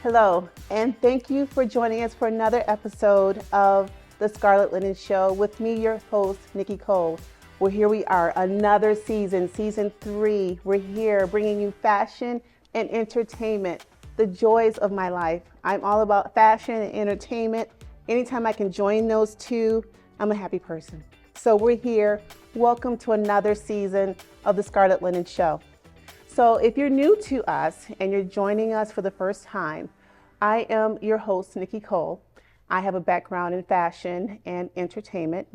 Hello, and thank you for joining us for another episode of the Scarlet Linen Show with me, your host, Nikki Cole. Well, here we are, another season, season 3. We're here bringing you fashion and entertainment, the joys of my life. I'm all about fashion and entertainment. Anytime I can join those two, I'm a happy person. So we're here. Welcome to another season of the Scarlet Linen Show. So if you're new to us and you're joining us for the first time, I am your host, Nikki Cole. I have a background in fashion and entertainment.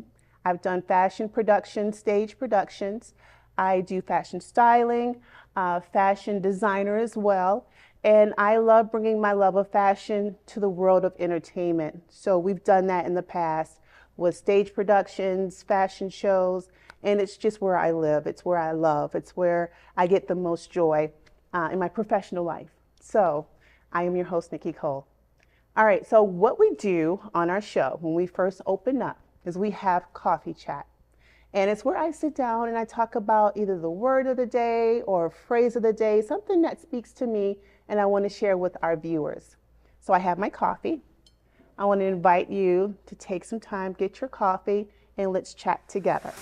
I've done fashion production, stage productions. I do fashion styling, fashion designer as well. And I love bringing my love of fashion to the world of entertainment. So we've done that in the past with stage productions, fashion shows, and it's just where I live. It's where I love. It's where I get the most joy in my professional life. So I am your host, Nikki Cole. All right, so what we do on our show when we first open up is we have coffee chat. And it's where I sit down and I talk about either the word of the day or phrase of the day, something that speaks to me and I want to share with our viewers. So I have my coffee. I want to invite you to take some time, get your coffee, and let's chat together.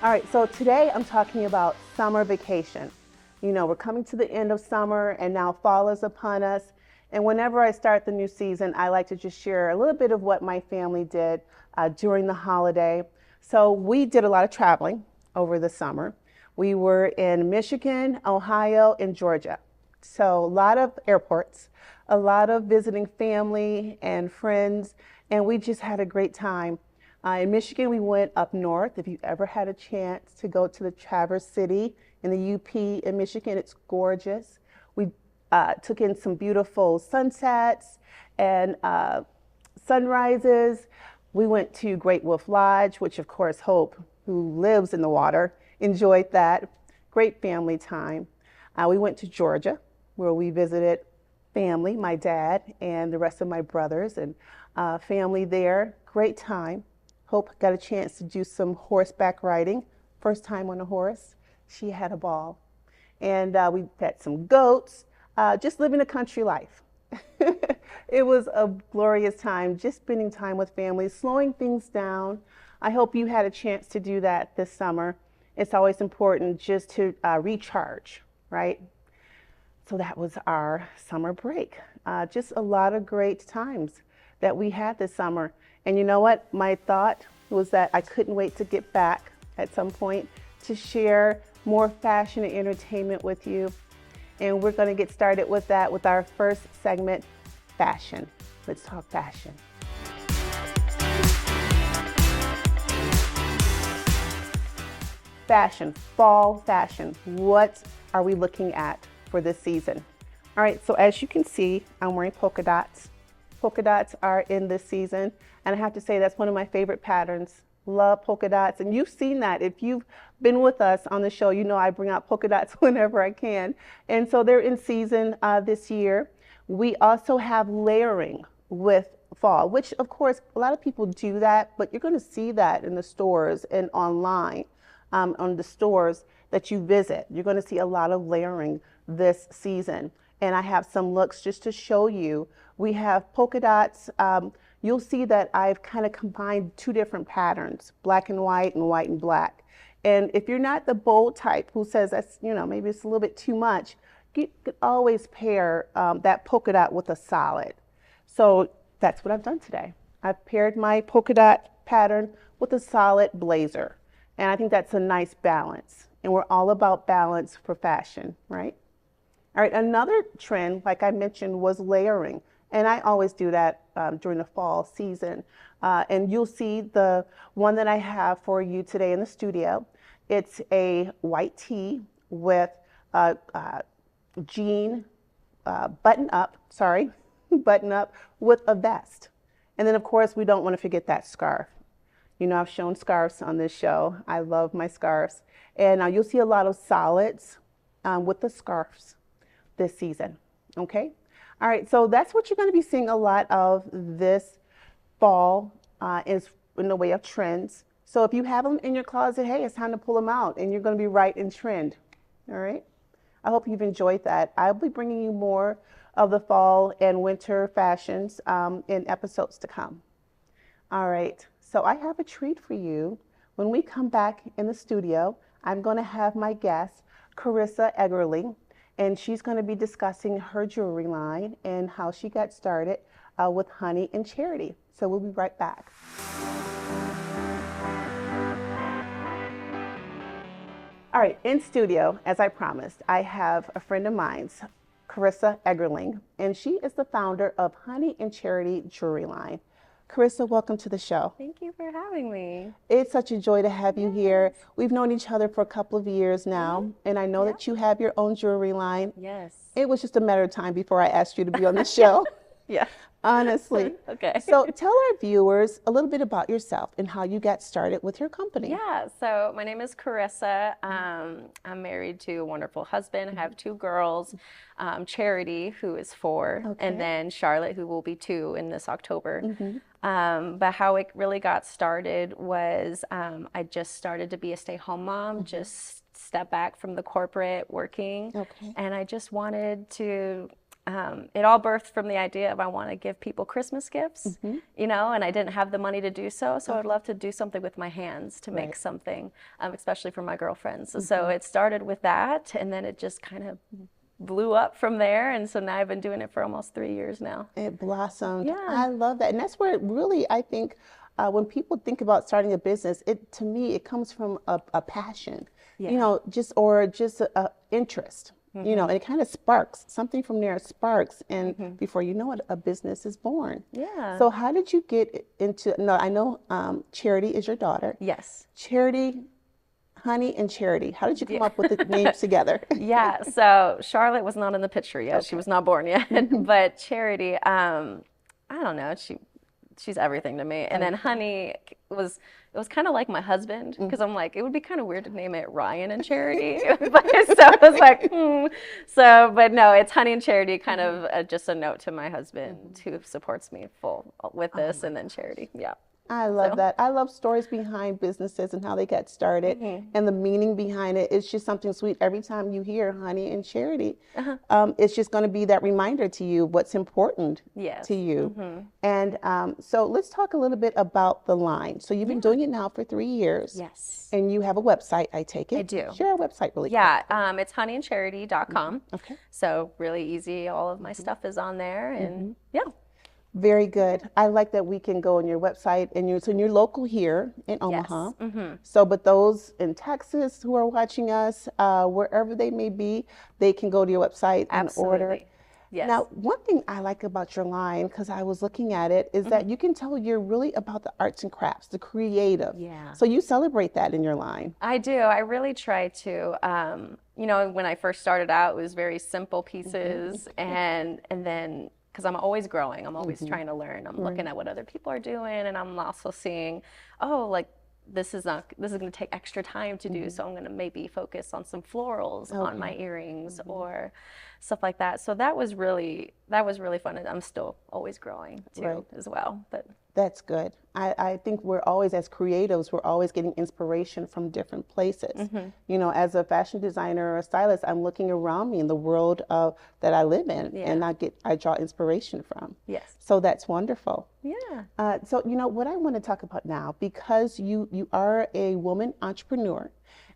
All right, so today I'm talking about summer vacation. You know, we're coming to the end of summer and now fall is upon us. And whenever I start the new season, I like to just share a little bit of what my family did during the holiday. So we did a lot of traveling over the summer. We were in Michigan, Ohio, and Georgia. So a lot of airports, a lot of visiting family and friends, and we just had a great time. In Michigan, we went up north. If you ever had a chance to go to the Traverse City in the UP in Michigan, it's gorgeous. We took in some beautiful sunsets and sunrises. We went to Great Wolf Lodge, which of course Hope, who lives in the water, enjoyed that. Great family time. We went to Georgia, where we visited family, my dad and the rest of my brothers and family there. Great time. Hope got a chance to do some horseback riding. First time on a horse. She had a ball. And we had some goats, just living a country life. It was a glorious time, just spending time with family, slowing things down. I hope you had a chance to do that this summer. It's always important just to recharge, right? So that was our summer break. Just a lot of great times that we had this summer. And you know what? My thought was that I couldn't wait to get back at some point to share more fashion and entertainment with you. And we're going to get started with that with our first segment, fashion. Let's talk fashion. Fashion, fall fashion. What are we looking at for this season? All right, so as you can see, I'm wearing polka dots. Polka dots are in this season, and I have to say that's one of my favorite patterns. Love polka dots, and you've seen that. If you've been with us on the show, you know I bring out polka dots whenever I can, and so they're in season this year. We also have layering with fall, which of course a lot of people do that, but you're going to see that in the stores and online on the stores that you visit. You're going to see a lot of layering this season, and I have some looks just to show you. We have polka dots. You'll see that I've kind of combined two different patterns, black and white and black. And if you're not the bold type who says that's, you know, maybe it's a little bit too much, you could always pair that polka dot with a solid. So that's what I've done today. I've paired my polka dot pattern with a solid blazer. And I think that's a nice balance. And we're all about balance for fashion, right? All right, another trend, like I mentioned, was layering. And I always do that during the fall season. And you'll see the one that I have for you today in the studio. It's a white tee with jean button up with a vest. And then of course, we don't want to forget that scarf. You know, I've shown scarves on this show. I love my scarves. And you'll see a lot of solids with the scarves this season, okay? All right, so that's what you're going to be seeing a lot of this fall is in the way of trends. So if you have them in your closet, hey, it's time to pull them out and you're going to be right in trend. All right. I hope you've enjoyed that. I'll be bringing you more of the fall and winter fashions in episodes to come. All right. So I have a treat for you. When we come back in the studio, I'm going to have my guest, Carissa Eggerling, and she's going to be discussing her jewelry line and how she got started with Honey and Charity. So we'll be right back. All right, in studio, as I promised, I have a friend of mine's, Carissa Eggerling, and she is the founder of Honey and Charity Jewelry Line. Carissa, welcome to the show. Thank you for having me. It's such a joy to have you here. We've known each other for a couple of years now, and I know that you have your own jewelry line. Yes. It was just a matter of time before I asked you to be on the show. Yeah. Honestly. Okay. So tell our viewers a little bit about yourself and how you got started with your company. Yeah, so my name is Carissa. I'm married to a wonderful husband. I have 2 girls, Charity, who is 4, and then Scarlet, who will be 2 in this October. But how it really got started was I just started to be a stay-home mom, just step back from the corporate working, and I just wanted to it all birthed from the idea of I want to give people Christmas gifts, you know, and I didn't have the money to do so. So I'd love to do something with my hands to make something, especially for my girlfriends. So it started with that, and then it just kind of blew up from there. And so now I've been doing it for almost 3 years now. It blossomed. Yeah. I love that. And that's where it really, I think, when people think about starting a business, to me, it comes from a passion, you know, just a interest. You know, and it kind of sparks, something from there sparks, and before you know it, a business is born. Yeah. So how did you get into, I know Charity is your daughter. Yes. Charity, Honey and Charity. How did you come up with the names together? Yeah, so Scarlet was not in the picture yet. She was not born yet. But Charity, I don't know, she's everything to me. And then Honey it was kind of like my husband, because I'm like, it would be kind of weird to name it Ryan and Charity. But, so I was like, So, but no, it's Honey and Charity, kind of just a note to my husband who supports me full with this, and then Charity. Yeah. I love that. I love stories behind businesses and how they got started and the meaning behind it. It's just something sweet. Every time you hear Honey and Charity, it's just going to be that reminder to you what's important to you. And so let's talk a little bit about the line. So you've been doing it now for 3 years. Yes. And you have a website, I take it. I do. Share our website really quick. Yeah, it's honeyandcharity.com. Okay. So really easy. All of my stuff is on there, and yeah. Very good. I like that we can go on your website, and you're local here in Omaha. So, but those in Texas who are watching us, wherever they may be, they can go to your website and order. Yes. Now, one thing I like about your line, because I was looking at it, is that you can tell you're really about the arts and crafts, the creative. Yeah. So you celebrate that in your line. I do. I really try to. You know, when I first started out, it was very simple pieces, and then, because I'm always growing, I'm always trying to learn. I'm looking at what other people are doing, and I'm also seeing, oh, like this is going to take extra time to do, so I'm going to maybe focus on some florals on my earrings or stuff like that. So that was really fun, and I'm still always growing too as well. But that's good. I think we're always, as creatives, we're always getting inspiration from different places. You know, as a fashion designer or a stylist, I'm looking around me in the world that I live in, and I draw inspiration from. Yes. So that's wonderful. Yeah. So, you know, what I want to talk about now, because you are a woman entrepreneur,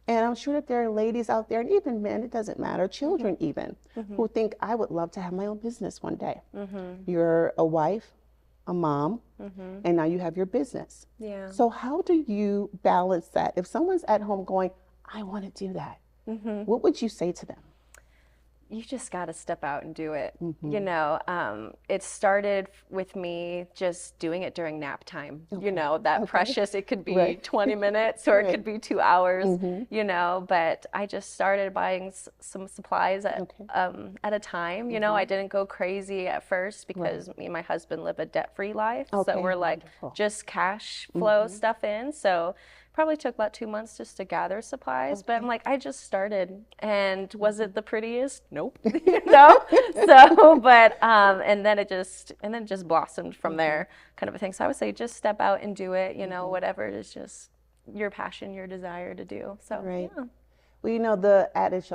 and I'm sure that there are ladies out there, and even men, it doesn't matter, children even, who think, I would love to have my own business one day. You're a wife, a mom, and now you have your business. Yeah. So how do you balance that? If someone's at home going, I want to do that, what would you say to them? You just got to step out and do it. You know, it started with me just doing it during nap time. You know, that precious, it could be 20 minutes or it could be 2 hours, you know, but I just started buying some supplies at a time. You know, I didn't go crazy at first because me and my husband live a debt-free life. So we're like just cash flow stuff in. So probably took about 2 months just to gather supplies, but I'm like, I just started, and was it the prettiest? Nope. You know? So, but and then it just blossomed from there, kind of a thing. So I would say just step out and do it. You know, whatever it is, just your passion, your desire to do. So, Right. yeah. Well, you know, the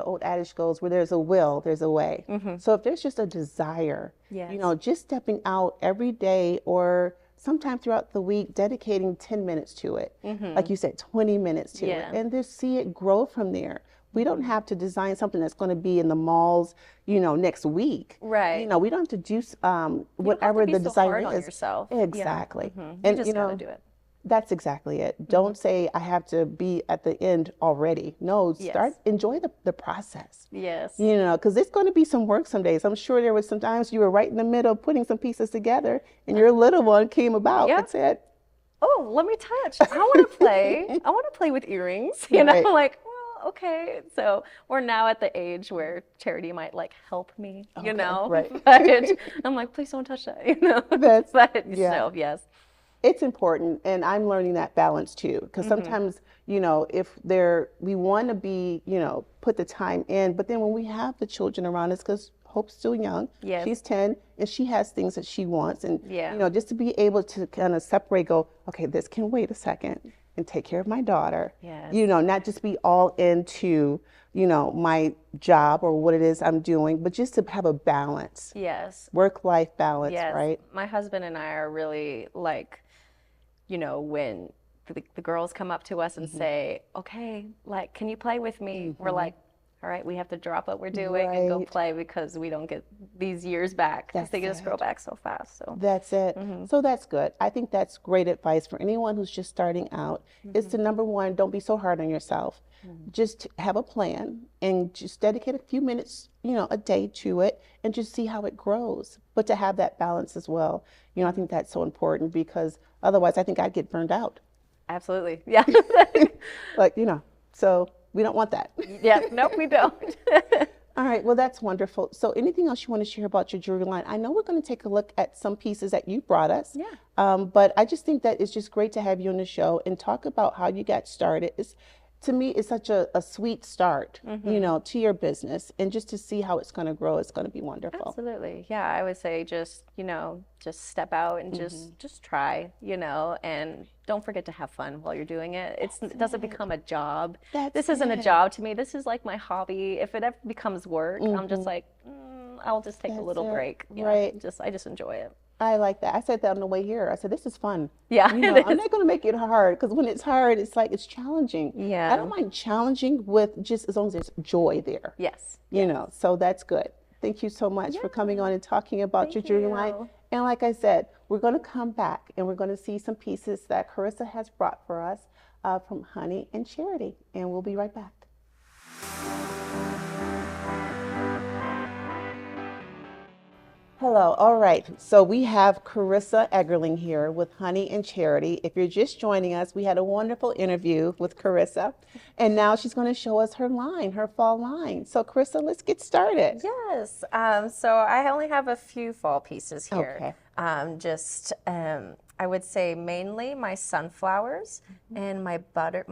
old adage goes, where there's a will, there's a way. So if there's just a desire, Yes. you know, just stepping out every day or sometime throughout the week, dedicating 10 minutes to it, like you said, 20 minutes to it, and just see it grow from there. We don't have to design something that's going to be in the malls, you know, next week. Right. You know, we don't have to do you whatever don't have to be the so desire hard is. on yourself. Exactly. You And just you know, gotta do it. that's exactly it. Don't say I have to be at the end already. No, start enjoy the process. Yes. You know, because it's going to be some work some days. I'm sure there was some times you were right in the middle of putting some pieces together, and your little one came about. Yep. That's it. Oh, let me touch. I want to play. I want to play with earrings. You know, Right. like, well, okay. So we're now at the age where Charity might like help me, you Okay, know, right. but I'm like, please don't touch that, you know. That's- but yeah. so, yes. It's important, and I'm learning that balance too. Because sometimes, you know, we want to be, you know, put the time in, but then when we have the children around us, because Hope's still young, Yes. she's 10, and she has things that she wants, and Yeah. you know, just to be able to kind of separate, go, okay, this can wait a second, and take care of my daughter. Yes. You know, not just be all into, you know, my job or what it is I'm doing, but just to have a balance, Yes. work-life balance, Yes. right? My husband and I are really like, you know, when the girls come up to us and say, okay, like, can you play with me? We're like, all right, we have to drop what we're doing and go Right. play because we don't get these years back because they That's just grow back so fast. So That's it. So that's good. I think that's great advice for anyone who's just starting out is to, number one, don't be so hard on yourself. Just have a plan and just dedicate a few minutes, you know, a day to it and just see how it grows. But to have that balance as well, you know, I think that's so important because otherwise I think I'd get burned out. absolutely. Yeah. Like, you know, so we don't want that. Yeah. Nope, we don't. All right, well, that's wonderful. So anything else you want to share about your jewelry line? I know we're going to take a look at some pieces that you brought us. Yeah. But I just think that it's just great to have you on the show and talk about how you got started. To me, it's such a sweet start, you know, to your business. And just to see how it's going to grow, it's going to be wonderful. Absolutely. Yeah, I would say just, you know, just step out and just try, you know, and don't forget to have fun while you're doing it. It doesn't become a job. This isn't a job to me. This is like my hobby. If it ever becomes work, I'm just like, I'll just take a little break. You know, Right. I just enjoy it. I like that. I said that on the way here. I said, this is fun. Yeah, You know, it I'm is. not going to make it hard because when it's hard, it's like it's challenging. Yeah. I don't mind challenging with just as long as there's joy there. Yes. You know, so that's good. Thank you so much for coming on and talking about your jewelry line. you. And like I said, we're going to come back and we're going to see some pieces that Carissa has brought for us from Honey and Charity. And we'll be right back. Hello. All right. So we have Carissa Eggerling here with Honey and Charity. If you're just joining us, we had a wonderful interview with Carissa, and now she's going to show us her line, her fall line. So Carissa, let's get started. Yes. So I only have a few fall pieces here. Okay. I would say mainly my sunflowers and my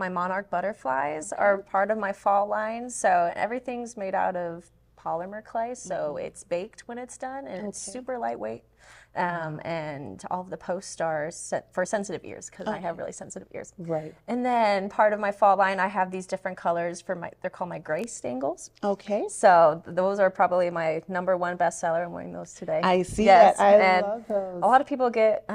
monarch butterflies are part of my fall line. So everything's made out of polymer clay, so it's baked when it's done, and it's super lightweight. And all of the posts are for sensitive ears because I have really sensitive ears. Right. And then part of my fall line, I have these different colors they're called my gray stangles. Okay. So those are probably my #1 bestseller. I'm wearing those today. I see Yes, that. I and love those. a lot of people get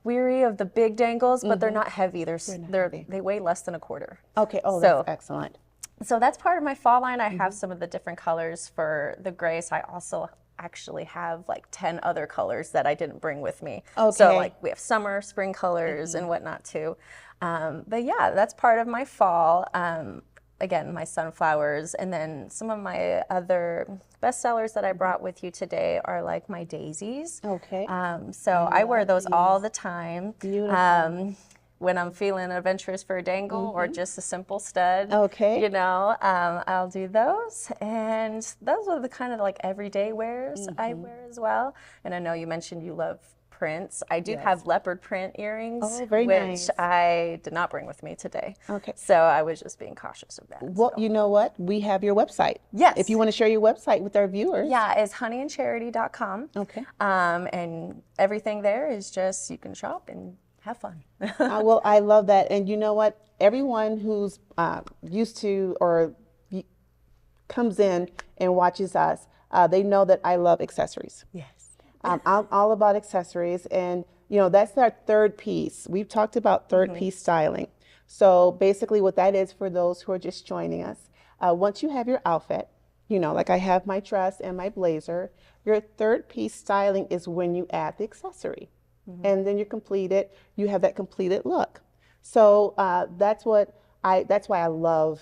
weary of the big dangles, but they're not heavy. heavy. They weigh less than a quarter. Okay. Oh, So- that's excellent. So that's part of my fall line. I have some of the different colors for the grays. I also actually have like 10 other colors that I didn't bring with me. So Okay. like we have summer, spring colors and whatnot too. But yeah, that's part of my fall. Again, my sunflowers, and then some of my other bestsellers that I brought with you today are like my daisies. Okay. So I wear those all the time. Beautiful. When I'm feeling adventurous for a dangle or just a simple stud. Okay. You know, I'll do those. And those are the kind of like everyday wears I wear as well. And I know you mentioned you love prints. I do have leopard print earrings, Oh, very which nice. I did not bring with me today. Okay. So I was just being cautious of that. Well, you know what? We have your website. Yes. If you want to share your website with our viewers. Yeah, it's honeyandcharity.com. Okay. And everything there is just, you can shop and have fun. Well, I love that. And you know what? Everyone who's used to or comes in and watches us, they know that I love accessories. Yes. I'm all about accessories, and that's our third piece. We've talked about third piece styling. So basically, what that is for those who are just joining us, once you have your outfit, like I have my dress and my blazer, your third piece styling is when you add the accessory, and then you're completed. You have that completed look. So that's why I love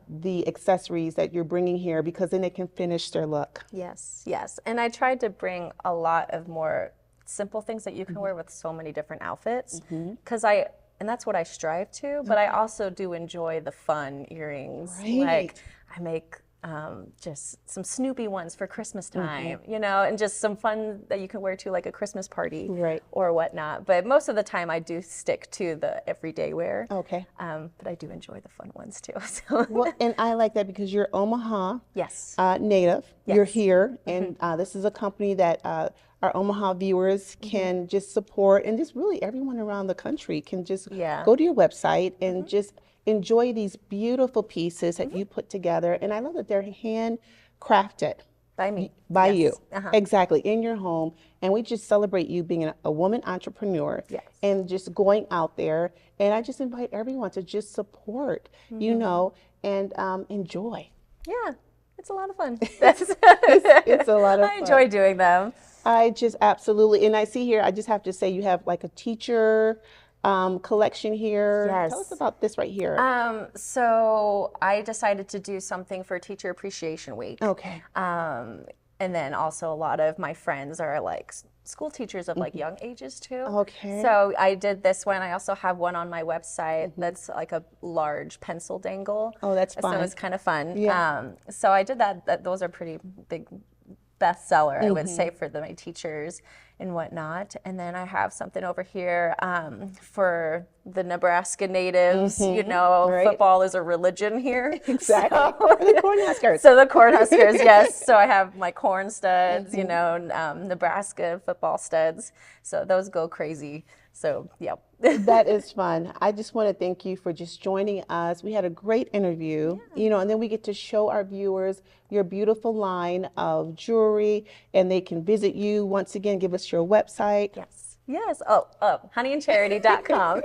the accessories that you're bringing here, because then they can finish their look. Yes, yes. And I tried to bring a lot of more simple things that you can wear with so many different outfits, because and that's what I strive to, but I also do enjoy the fun earrings. Right. Like I make just some Snoopy ones for Christmas time, and just some fun that you can wear to like a Christmas party or whatnot. But most of the time I do stick to the everyday wear. Okay. But I do enjoy the fun ones too. So. Well, and I like that because you're Omaha Yes. native. Yes. You're here, and this is a company that our Omaha viewers can just support, and just really everyone around the country can just go to your website and just enjoy these beautiful pieces that you put together. And I love that they're handcrafted By me. by you. Exactly, in your home. And we just celebrate you being a woman entrepreneur and just going out there. And I just invite everyone to just support, and enjoy. Yeah, it's a lot of fun. It's a lot of fun. I enjoy doing them. I just absolutely, and I see here, I just have to say, you have like a teacher collection here. Yes. Tell us about this right here. So I decided to do something for Teacher Appreciation Week. Okay. And then also a lot of my friends are like school teachers of like young ages too. Okay. So I did this one. I also have one on my website that's like a large pencil dangle. Oh, that's fun. So it's kind of fun. Yeah. So I did that. Those are pretty big bestseller, I would say, for my teachers and whatnot. And then I have something over here for the Nebraska natives. Football is a religion here. Exactly. So, the Cornhuskers. So the Cornhuskers, yes. So I have my corn studs, Nebraska football studs. So those go crazy. So, yeah. That is fun. I just want to thank you for just joining us. We had a great interview, and then we get to show our viewers your beautiful line of jewelry, and they can visit you. Once again, give us your website. Yes. Yes. Oh, honeyandcharity.com.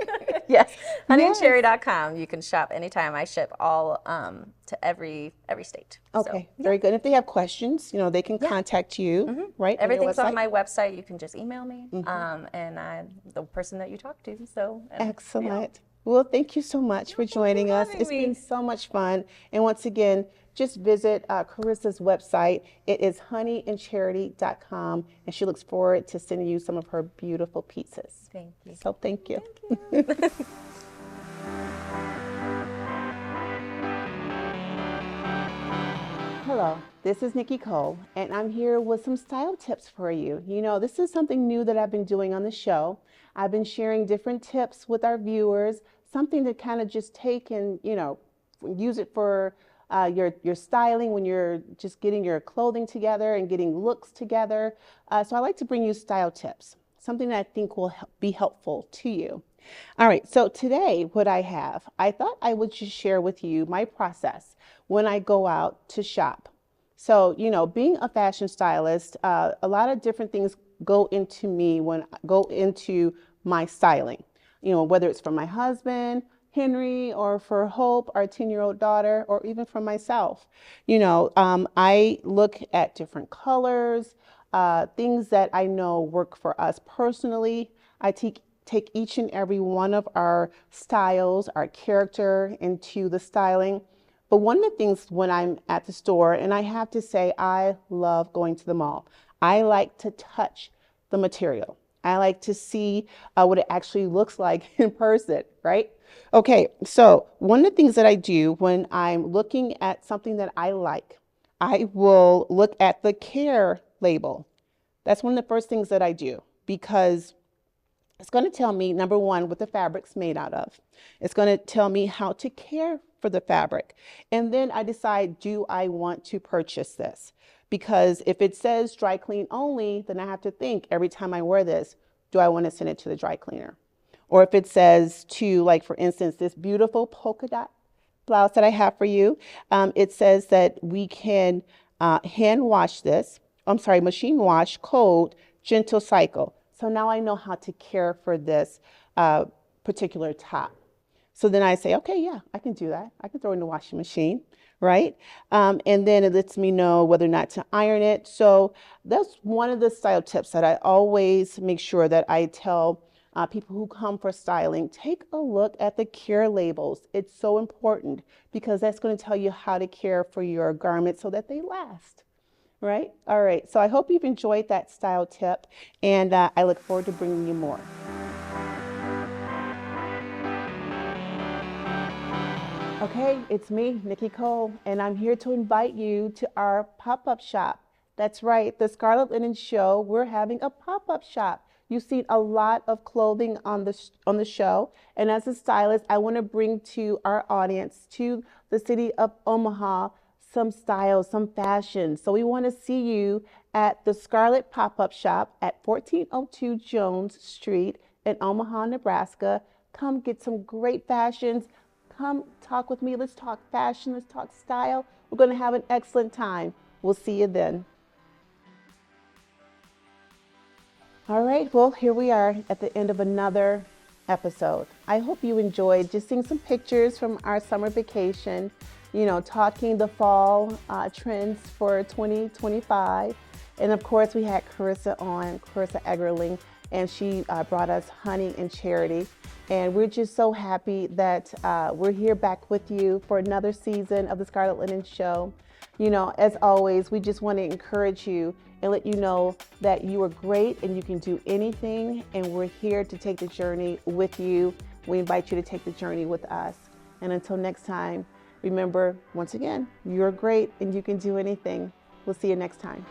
Yes. Honeyandcharity.com. You can shop anytime. I ship all to every state. Okay. So, very good. And if they have questions, they can contact you, right? Everything's on my website. You can just email me, and I'm the person that you talk to. So excellent. Well, thank you so much for joining us. It's been so much fun. And once again, just visit Carissa's website. It is honeyandcharity.com, and she looks forward to sending you some of her beautiful pieces. Thank you. So thank you. Thank you. Hello, this is Nikki Cole, and I'm here with some style tips for you. This is something new that I've been doing on the show. I've been sharing different tips with our viewers, something to kind of just take and, use it for your styling when you're just getting your clothing together and getting looks together. So I like to bring you style tips, something that I think will be helpful to you. All right, so today what I thought I would just share with you my process when I go out to shop. So, being a fashion stylist, a lot of different things go into me when I go into my styling, whether it's for my husband, Henry, or for Hope, our 10-year-old daughter, or even for myself. I look at different colors, things that I know work for us personally. I take each and every one of our styles, our character into the styling. But one of the things when I'm at the store, and I have to say, I love going to the mall. I like to touch the material. I like to see what it actually looks like in person, right? Okay, so one of the things that I do when I'm looking at something that I like, I will look at the care label. That's one of the first things that I do, because it's going to tell me, number one, what the fabric's made out of. It's going to tell me how to care for the fabric. And then I decide, do I want to purchase this? Because if it says dry clean only, then I have to think every time I wear this, do I want to send it to the dry cleaner? Or if it says to, like for instance, this beautiful polka dot blouse that I have for you, it says that we can hand wash this. I'm sorry, machine wash, cold, gentle cycle. So now I know how to care for this particular top. So then I say, okay, yeah, I can do that. I can throw it in the washing machine, right? And then it lets me know whether or not to iron it. So that's one of the style tips that I always make sure that I tell people who come for styling. Take a look at the care labels. It's so important because that's going to tell you how to care for your garments so that they last. Right? All right. So I hope you've enjoyed that style tip, and I look forward to bringing you more. Okay, it's me, Nikki Cole, and I'm here to invite you to our pop-up shop. That's right, the Scarlet Linen Show. We're having a pop-up shop. You've seen a lot of clothing on the show, and as a stylist, I want to bring to our audience, to the city of Omaha, some style, some fashion. So we want to see you at the Scarlet pop-up shop at 1402 Jones Street in Omaha, Nebraska. Come get some great fashions. Come talk with me. Let's talk fashion. Let's talk style. We're going to have an excellent time. We'll see you then. All right. Well, here we are at the end of another episode. I hope you enjoyed just seeing some pictures from our summer vacation, talking the fall trends for 2025. And of course, we had Carissa Eggerling, and she brought us honey and charity. And we're just so happy that we're here back with you for another season of the Scarlet Linen Show. As always, we just want to encourage you and let you know that you are great and you can do anything. And we're here to take the journey with you. We invite you to take the journey with us. And until next time, remember, once again, you're great and you can do anything. We'll see you next time.